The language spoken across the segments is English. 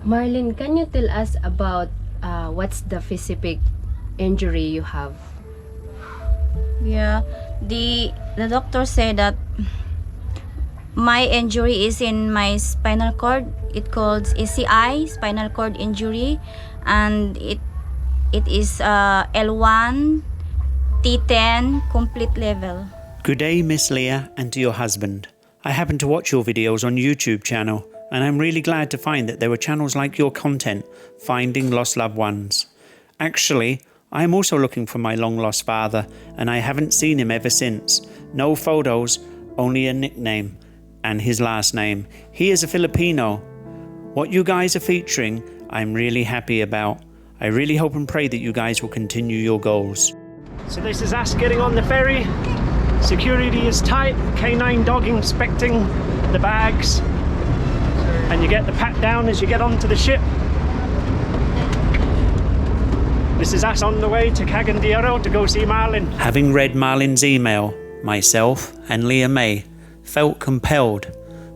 Marlyn, can you tell us about what's the specific injury you have? Yeah, the doctor said that my injury is in my spinal cord. It calls ACI, spinal cord injury, and it is L1 T10 complete level. Good day, Miss Leah, and to your husband. I happen to watch your videos on YouTube channel, and I'm really glad to find that there were channels like your content, finding lost loved ones. Actually, I am also looking for my long-lost father, and I haven't seen him ever since. No photos, only a nickname, and his last name. He is a Filipino. What you guys are featuring, I'm really happy about. I really hope and pray that you guys will continue your goals. So this is us getting on the ferry. Security is tight, canine dog inspecting the bags, and you get the pat down as you get onto the ship. This is us on the way to Cagayan De Oro to go see Marlyn. Having read Marlyn's email, myself and Leah May felt compelled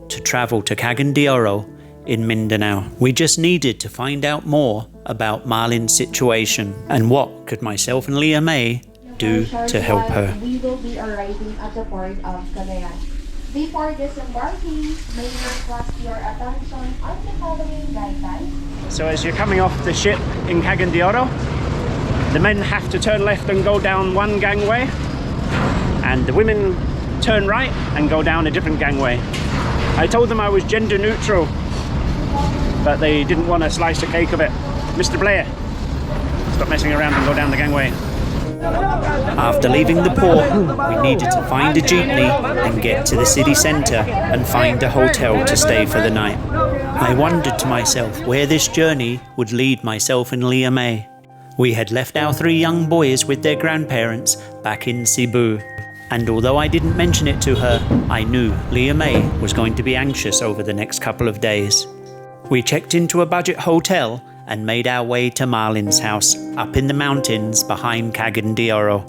to travel to Cagayan De Oro in Mindanao. We just needed to find out more about Marlyn's situation and what could myself and Leah May do to help her. We will be arriving at the port of Cagayan. Before disembarking, may we request your attention on the following guidelines. So as you're coming off the ship in Cagayan De Oro, the men have to turn left and go down one gangway, and the women turn right and go down a different gangway. I told them I was gender neutral, but they didn't want a slice of cake of it. Mr. Blair, stop messing around and go down the gangway. After leaving the port, we needed to find a jeepney and get to the city centre and find a hotel to stay for the night. I wondered to myself where this journey would lead myself and Leah May. We had left our 3 young boys with their grandparents back in Cebu, and although I didn't mention it to her, I knew Leah May was going to be anxious over the next couple of days. We checked into a budget hotel and made our way to Marlyn's house up in the mountains behind Cagayan De Oro.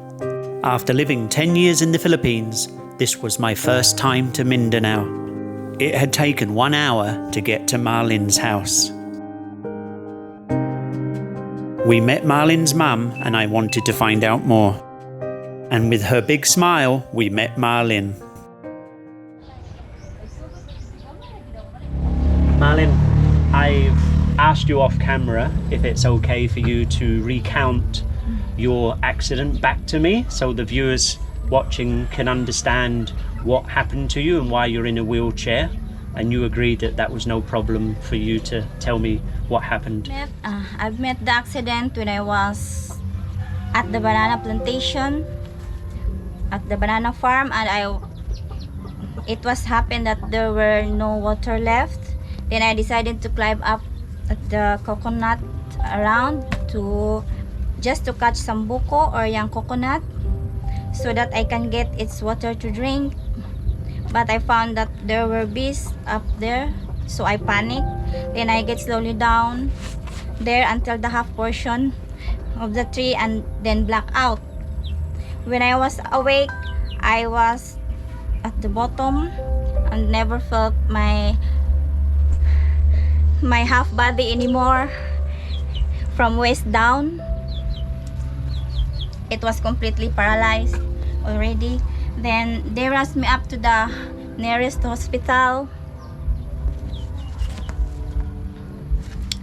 After living 10 years in the Philippines, this was my first time to Mindanao. It had taken 1 hour to get to Marlyn's house. We met Marlyn's mum and I wanted to find out more. And with her big smile, we met Marlyn. Marlyn, I've asked you off camera if it's okay for you to recount your accident back to me so the viewers watching can understand what happened to you and why you're in a wheelchair, and you agreed that that was no problem for you to tell me what happened. I've met the accident when I was at the banana plantation, at the banana farm, and it was happened that there were no water left. Then I decided to climb up at the coconut around just to catch some buko or young coconut so that I can get its water to drink. But I found that there were bees up there, so I panicked. Then I get slowly down there until the half portion of the tree and then black out. When I was awake, I was at the bottom and never felt my half body anymore from waist down. It was completely paralyzed already. Then they rushed me up to the nearest hospital,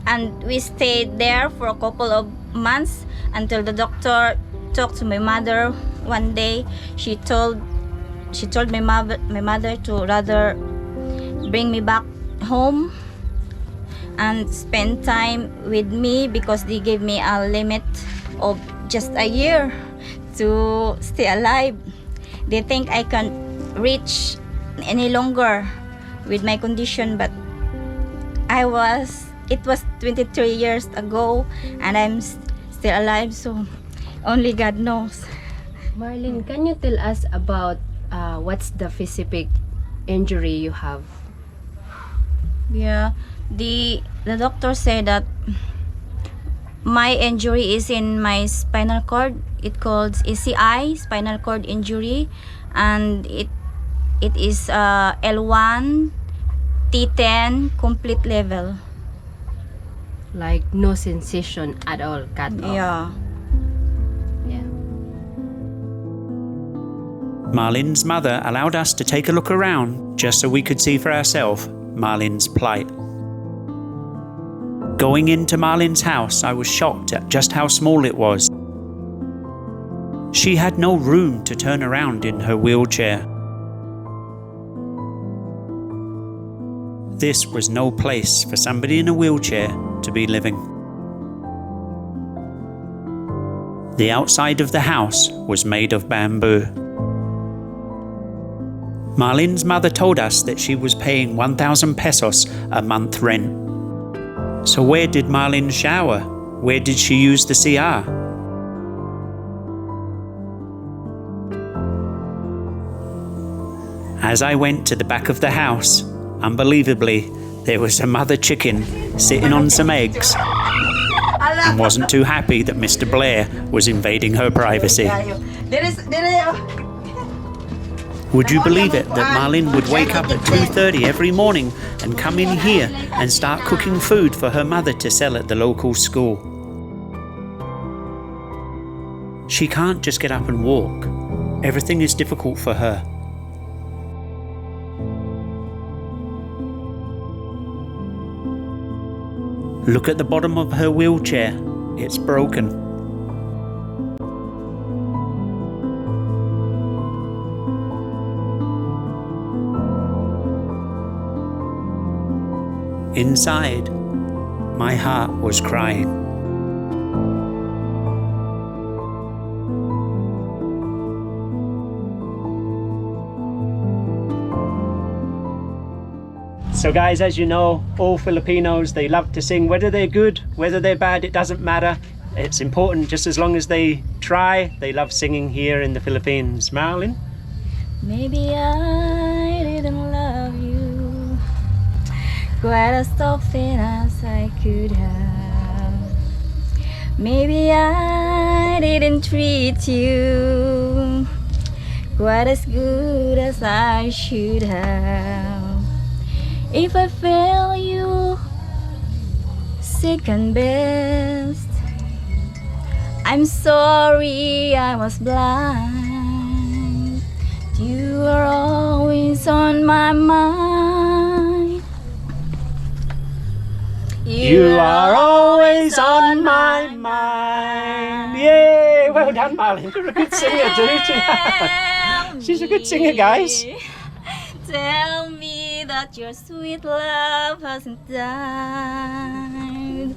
and we stayed there for a couple of months until the doctor talked to my mother one day. She told my mother to rather bring me back home and spend time with me because they gave me a limit of just a year to stay alive. They think I can't reach any longer with my condition, but it was 23 years ago and I'm still alive, so only God knows. Marlyn, can you tell us about what's the specific injury you have? Yeah, the doctor said that my injury is in my spinal cord. It calls ACI, spinal cord injury, and it is L1 T10 complete level. like no sensation at all, cut off. Yeah. Yeah. Marlyn's mother allowed us to take a look around just so we could see for ourselves Marlyn's plight. Going into Marlyn's house, I was shocked at just how small it was. She had no room to turn around in her wheelchair. This was no place for somebody in a wheelchair to be living. The outside of the house was made of bamboo. Marlyn's mother told us that she was paying 1,000 pesos a month rent. So where did Marlyn shower? Where did she use the CR? As I went to the back of the house, unbelievably, there was a mother chicken sitting on some eggs and wasn't too happy that Mr. Blair was invading her privacy. Would you believe it that Marlyn would wake up at 2:30 every morning and come in here and start cooking food for her mother to sell at the local school? She can't just get up and walk. Everything is difficult for her. Look at the bottom of her wheelchair. It's broken. Inside, my heart was crying. So guys, as you know, all Filipinos, they love to sing. Whether they're good, whether they're bad, it doesn't matter. It's important just as long as they try. They love singing here in the Philippines. Marlyn? Maybe I didn't love you quite as often as I could have. Maybe I didn't treat you quite as good as I should have. If I fail you second best, I'm sorry I was blind. You are always on my mind. You are always on my mind. Yay! Well done, Marlyn. You're a good singer, dude. She's a good singer, guys. Tell me that your sweet love hasn't died.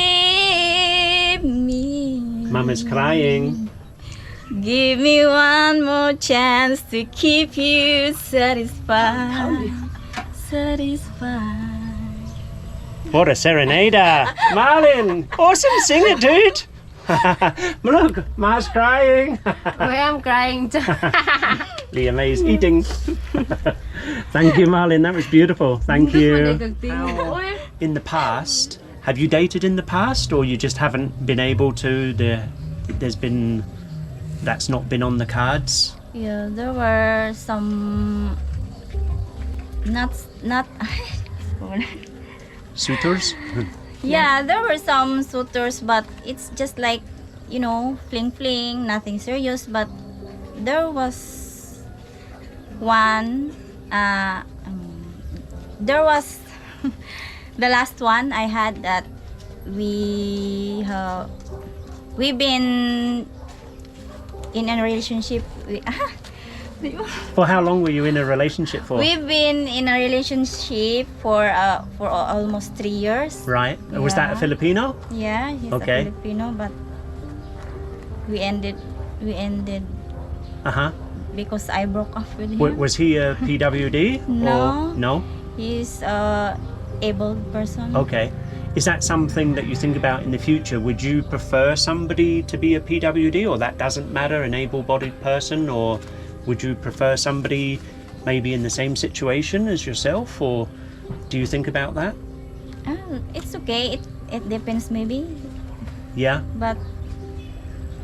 Give me. Mama's crying. Give me one more chance to keep you satisfied. Satisfied. What a serenader. Marlyn, awesome singer, dude. Look, Ma's crying. I am crying too. Leah May's eating. Thank you, Marlyn. That was beautiful. Thank you. In the past, have you dated in the past, or you just haven't been able to? There's been, that's not been on the cards. Yeah, there were some not Suitors. yeah, there were some suitors, but it's just like, you know, fling, nothing serious. But there was one, there was the last one I had that we've been in a relationship. For how long were you in a relationship for? We've been in a relationship for almost 3 years. Right. Was that a Yeah. Filipino? Yeah, he's Okay. a Filipino, but we ended Uh-huh. because I broke off with him. Was he a PWD? No. Or no? He's a abled person. Okay. Is that something that you think about in the future? Would you prefer somebody to be a PWD, or that doesn't matter, an able-bodied person, or would you prefer somebody maybe in the same situation as yourself, or do you think about that? It's okay. It depends maybe, Yeah? but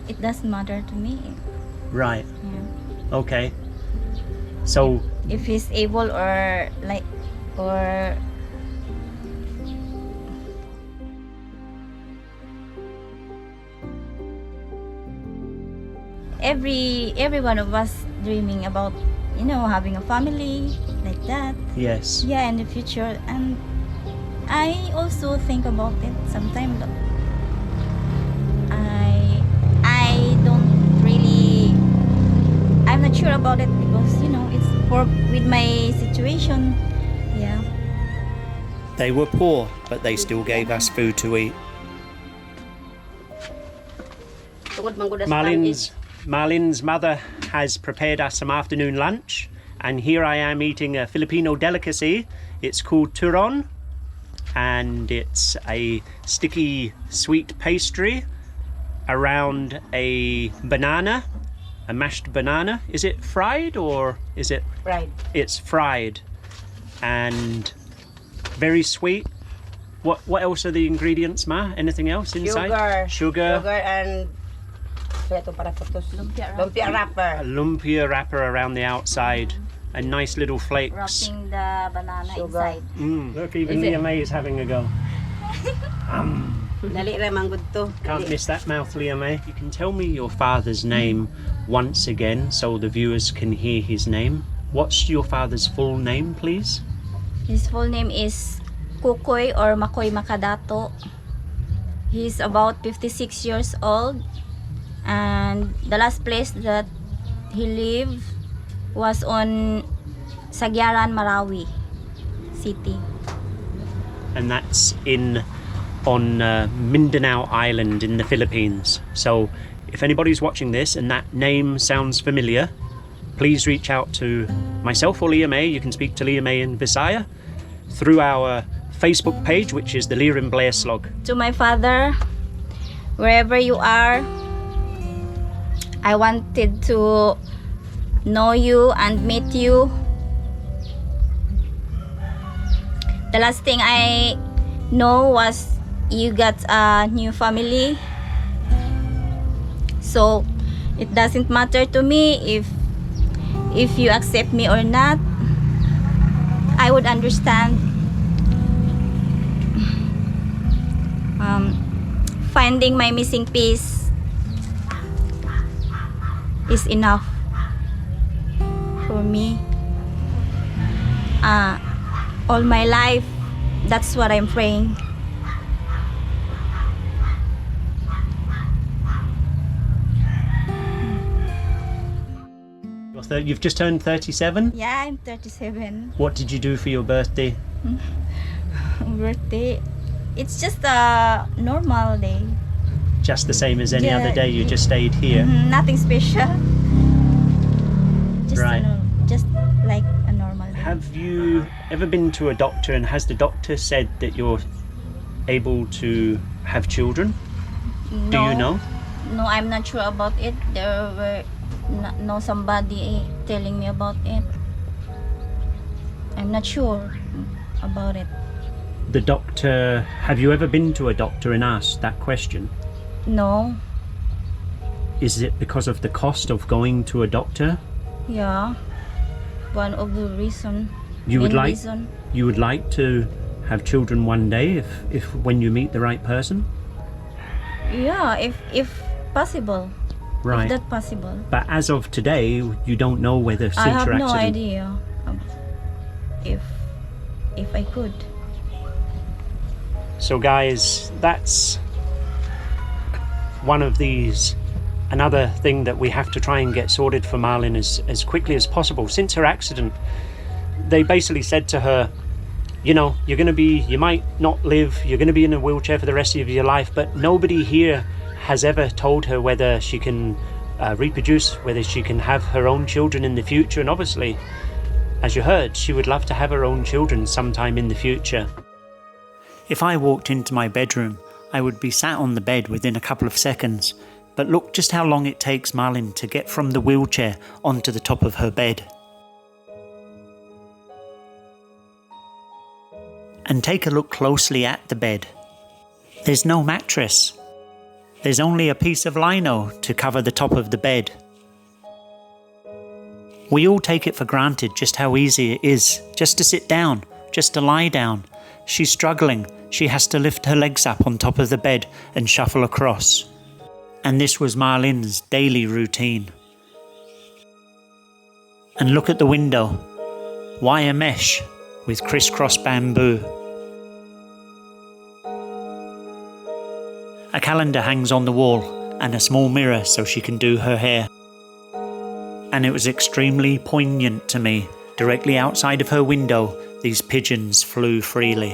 it doesn't matter to me. Right. Yeah. Okay. So, If he's able or every one of us dreaming about, having a family like that. Yes. Yeah, in the future. And I also think about it sometimes. I don't really, I'm not sure about it because it's with my situation. Yeah. They were poor, but they still gave us food to eat. Marlyn's mother has prepared us some afternoon lunch, and here I am eating a Filipino delicacy. It's called turon, and it's a sticky sweet pastry around a banana, a mashed banana. Is it fried or is it? Fried. It's fried, and very sweet. What else are the ingredients, Ma? Anything else inside? Sugar. And lumpia wrapper. A lumpia wrapper around the outside, and nice little flakes. Wrapping the banana inside. Look, even Leah May is having a go. Dali ra man gud to. Can't miss that mouth, Leah May. You can tell me your father's name once again so the viewers can hear his name. What's your father's full name, please? His full name is Kokoy or Makoy Makadatu. He's about 56 years old, and the last place that he lived was on Cagayan, Marawi City. And that's on Mindanao Island in the Philippines. So if anybody's watching this and that name sounds familiar, please reach out to myself or Leah May. You can speak to Leah May in Visaya through our Facebook page, which is the Leah and Blair Slog. To my father, wherever you are, I wanted to know you and meet you. The last thing I know was you got a new family. So it doesn't matter to me if you accept me or not. I would understand. Finding my missing piece is enough for me. All my life, that's what I'm praying. You've just turned 37? Yeah, I'm 37. What did you do for your birthday? Birthday, it's just a normal day. Just the same as any Yeah. other day, you just stayed here? Nothing special. Just Right. just like a normal day. Have you ever been to a doctor, and has the doctor said that you're able to have children? Do you know? No, I'm not sure about it. There were no somebody telling me about it. I'm not sure about it. The doctor, have you ever been to a doctor and asked that question? No. Is it because of the cost of going to a doctor? Yeah. One of the reason. You would main like reason. you would like to have children one day if when you meet the right person? Yeah, if possible. Right. If that possible. But as of today, you don't know whether since I have your no accident. idea if I could. So guys, that's one of these, another thing that we have to try and get sorted for Marlyn as quickly as possible. Since her accident, they basically said to her, you might not live, you're going to be in a wheelchair for the rest of your life, but nobody here has ever told her whether she can reproduce, whether she can have her own children in the future. And obviously, as you heard, she would love to have her own children sometime in the future. If I walked into my bedroom, I would be sat on the bed within a couple of seconds. But look just how long it takes Marlyn to get from the wheelchair onto the top of her bed. And take a look closely at the bed. There's no mattress. There's only a piece of lino to cover the top of the bed. We all take it for granted just how easy it is, just to sit down, just to lie down. She's struggling. She has to lift her legs up on top of the bed and shuffle across. And this was Marlyn's daily routine. And look at the window. Wire mesh with crisscross bamboo. A calendar hangs on the wall and a small mirror so she can do her hair. And it was extremely poignant to me. Directly outside of her window, these pigeons flew freely.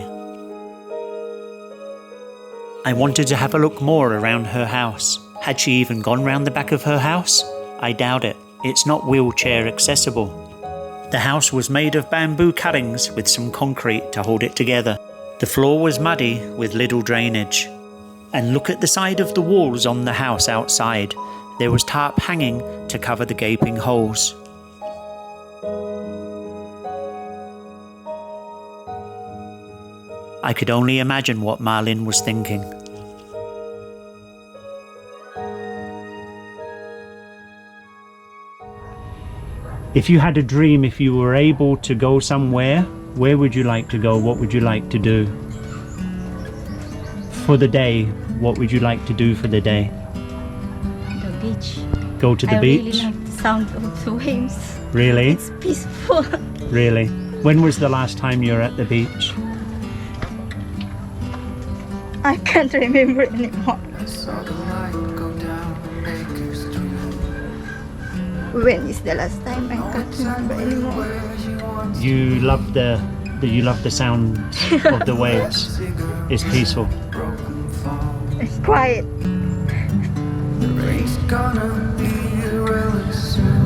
I wanted to have a look more around her house. Had she even gone round the back of her house? I doubt it. It's not wheelchair accessible. The house was made of bamboo cuttings with some concrete to hold it together. The floor was muddy with little drainage. And look at the side of the walls on the house outside. There was tarp hanging to cover the gaping holes. I could only imagine what Marlyn was thinking. If you had a dream, if you were able to go somewhere, where would you like to go? What would you like to do? For the day, what would you like to do for the day? The beach. Go to the I beach? really like the sound of the waves. Really? It's peaceful. Really? When was the last time you were at the beach? I can't remember anymore. When is the last time? I can't remember anymore. You love the sound of the waves. It's peaceful. It's quiet. The rain's gonna be real soon.